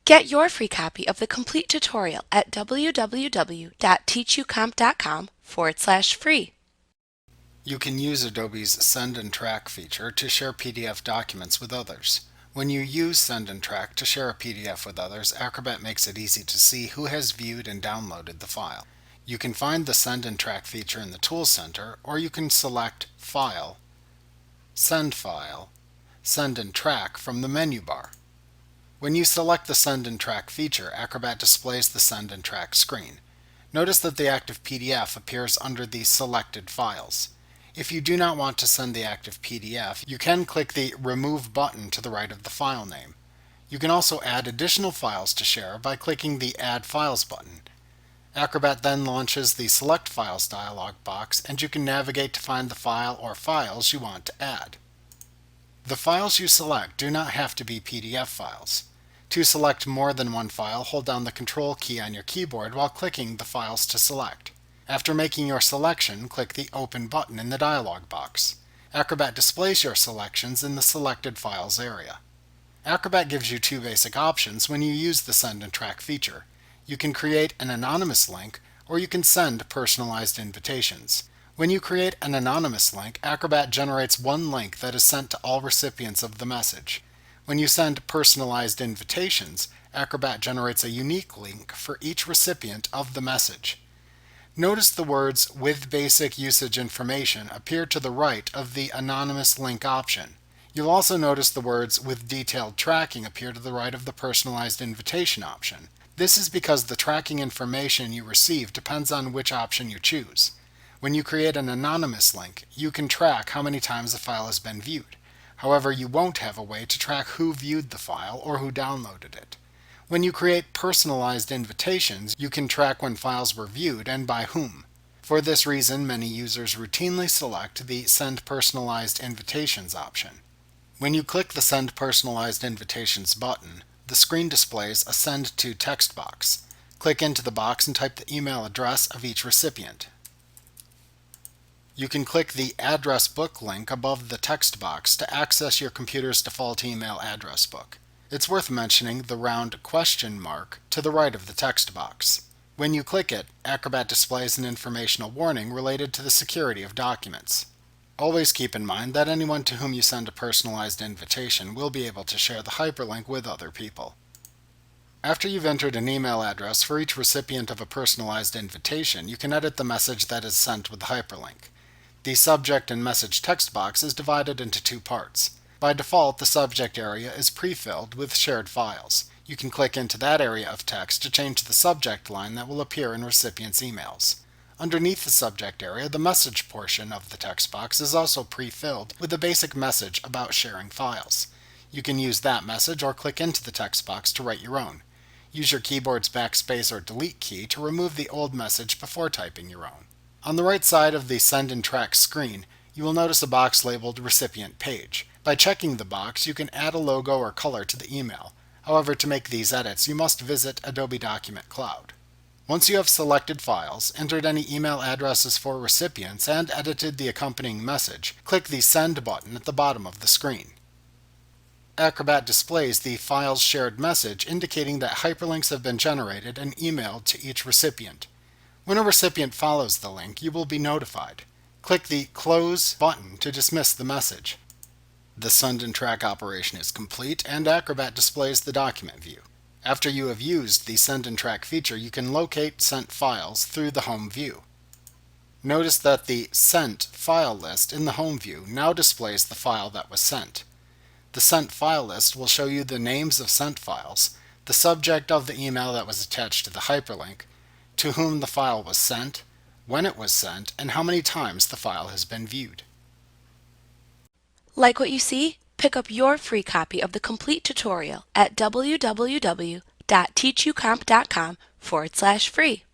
Get your free copy of the complete tutorial at www.teachucomp.com/free. You can use Adobe's Send and Track feature to share PDF documents with others. When you use Send and Track to share a PDF with others, Acrobat makes it easy to see who has viewed and downloaded the file. You can find the Send and Track feature in the Tools Center, or you can select File, Send and Track from the menu bar. When you select the Send and Track feature, Acrobat displays the Send and Track screen. Notice that the active PDF appears under the selected files. If you do not want to send the active PDF, you can click the Remove button to the right of the file name. You can also add additional files to share by clicking the Add Files button. Acrobat then launches the Select Files dialog box, and you can navigate to find the file or files you want to add. The files you select do not have to be PDF files. To select more than one file, hold down the Control key on your keyboard while clicking the files to select. After making your selection, click the Open button in the dialog box. Acrobat displays your selections in the Selected Files area. Acrobat gives you two basic options when you use the Send and Track feature. You can create an anonymous link, or you can send personalized invitations. When you create an anonymous link, Acrobat generates one link that is sent to all recipients of the message. When you send personalized invitations, Acrobat generates a unique link for each recipient of the message. Notice the words "with basic usage information" appear to the right of the anonymous link option. You'll also notice the words "with detailed tracking" appear to the right of the personalized invitation option. This is because the tracking information you receive depends on which option you choose. When you create an anonymous link, you can track how many times the file has been viewed. However, you won't have a way to track who viewed the file or who downloaded it. When you create personalized invitations, you can track when files were viewed and by whom. For this reason, many users routinely select the Send Personalized Invitations option. When you click the Send Personalized Invitations button, the screen displays a Send To text box. Click into the box and type the email address of each recipient. You can click the Address Book link above the text box to access your computer's default email address book. It's worth mentioning the round question mark to the right of the text box. When you click it, Acrobat displays an informational warning related to the security of documents. Always keep in mind that anyone to whom you send a personalized invitation will be able to share the hyperlink with other people. After you've entered an email address for each recipient of a personalized invitation, you can edit the message that is sent with the hyperlink. The subject and message text box is divided into two parts. By default, the subject area is pre-filled with shared files. You can click into that area of text to change the subject line that will appear in recipients' emails. Underneath the subject area, the message portion of the text box is also pre-filled with a basic message about sharing files. You can use that message or click into the text box to write your own. Use your keyboard's backspace or delete key to remove the old message before typing your own. On the right side of the Send and Track screen, you will notice a box labeled Recipient Page. By checking the box, you can add a logo or color to the email. However, to make these edits, you must visit Adobe Document Cloud. Once you have selected files, entered any email addresses for recipients, and edited the accompanying message, click the Send button at the bottom of the screen. Acrobat displays the Files Shared message indicating that hyperlinks have been generated and emailed to each recipient. When a recipient follows the link, you will be notified. Click the Close button to dismiss the message. The Send and Track operation is complete, and Acrobat displays the document view. After you have used the Send and Track feature, you can locate sent files through the Home view. Notice that the Sent file list in the Home view now displays the file that was sent. The Sent file list will show you the names of sent files, the subject of the email that was attached to the hyperlink, to whom the file was sent, when it was sent, and how many times the file has been viewed. Like what you see? Pick up your free copy of the complete tutorial at www.teachucomp.com/free.